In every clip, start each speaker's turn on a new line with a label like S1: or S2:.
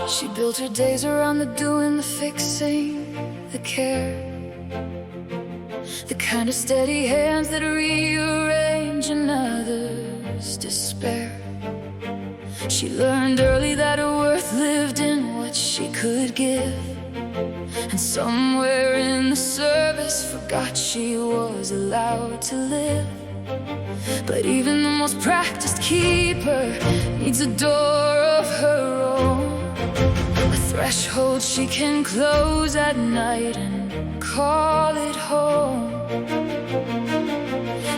S1: She built her days around the doing, the fixing, the care, the kind of steady hands that rearrange another's despair. She learned early that her worth lived in what she could give, and somewhere in the service forgot she was allowed to live. But even the most practiced keeper needs a door of her own, a threshold she can close at night and call it home.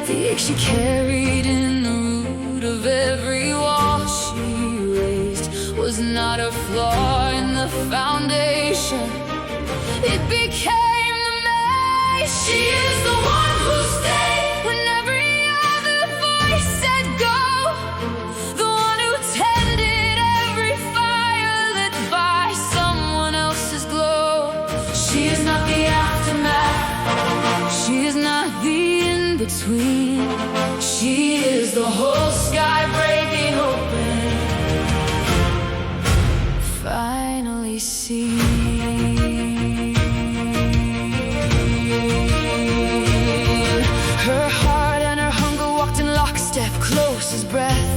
S1: The ache she carried in the root of every wall she raised was not a flaw in the foundation, it became the maze. She is the one who stayed when every other voice said go, the one who tended every fire lit by someone else's glow. She is not the aftermath, she is not the in-between, she is the whole sky breaking open, finally seen. Her heart and her hunger walked in lockstep, close as breath.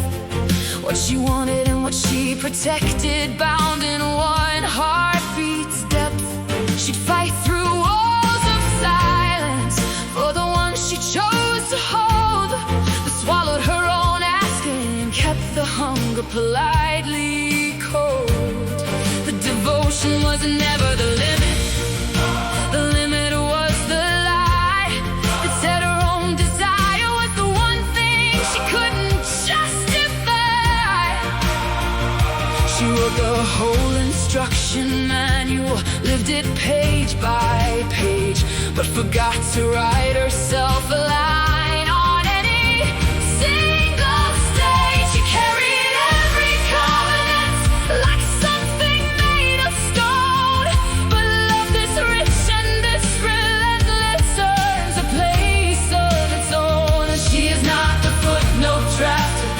S1: What she wanted and what she protected, bound in one heartbeat's depth. She'd fight through walls of silence for the one she chose to hold, but swallowed her own asking and kept the hunger politely cold. The devotion was never the limit, the limit was the lie that said her own desire was the one thing she couldn't justify. She wrote the whole instruction manual, lived it page by page, but forgot to write herself a line on any single stage. She carried every covenant like something made of stone, but love this rich and this relentless earns a place of its own. She is not the footnote drafted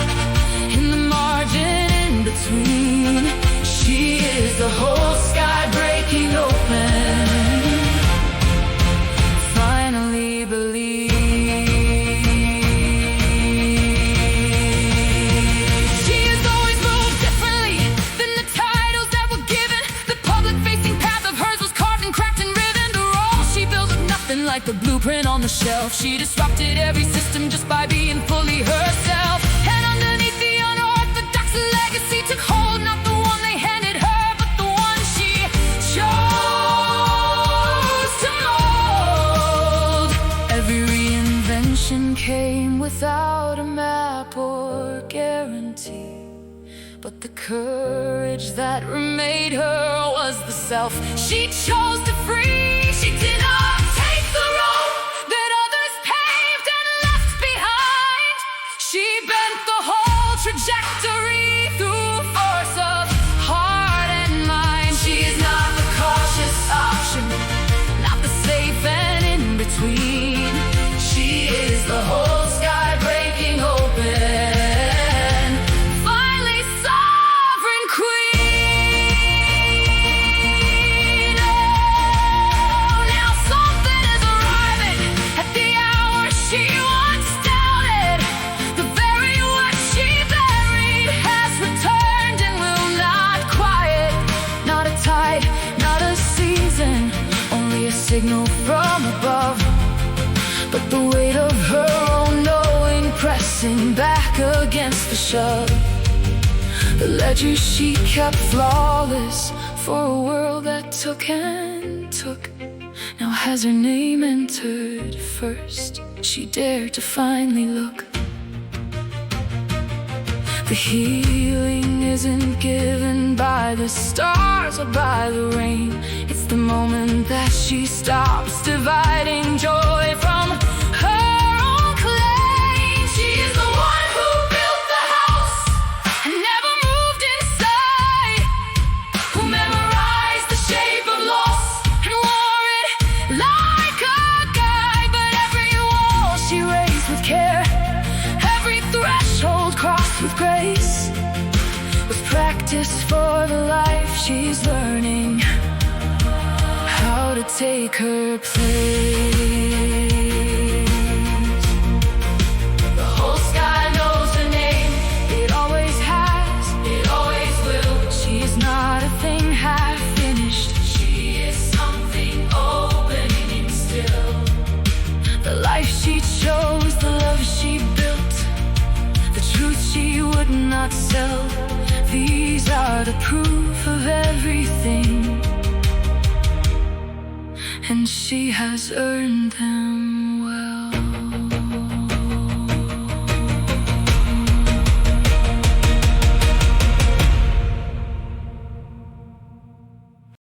S1: in the margin in between, she is the whole sky breaking open, finally believe. She has always moved differently than the titles that were given. The public-facing path of hers was carved and cracked and riven. The role she built looked nothing like the blueprint on the shelf. She disrupted every system just by being fully herself, and underneath the unorthodox legacy took hold, not the one they handed her, but the one she chose to mold. Every reinvention came without a map or guarantee, but the courage that remade her was the self she chose to free. She did not take the road that others paved and left behind. She bent the whole trajectory through force of heart and mind. She is not the cautious option, not the safe and in between. She is the whole sky breaking open, finally sovereign queen. Oh, now something is arriving at the hour she once doubted. The very word she buried has returned and will not quiet. Not a tide, not a season, only a signal from above, but the weight of her own knowing pressing back against the shove. The ledger she kept flawless for a world that took and took, now has her name entered first. She dared to finally look. The healing isn't given by the stars or by the rain. It's the moment that she stops dividing joy from her own claim. She is the one who built the house and never moved inside, who practice for the life she's learning, how to take her place. The whole sky knows her name. It always has, it always will. She is not a thing half finished. She is something opening still. The life she chose, the love she built, the truth she would not sell. These are the proof of everything, and she has earned them.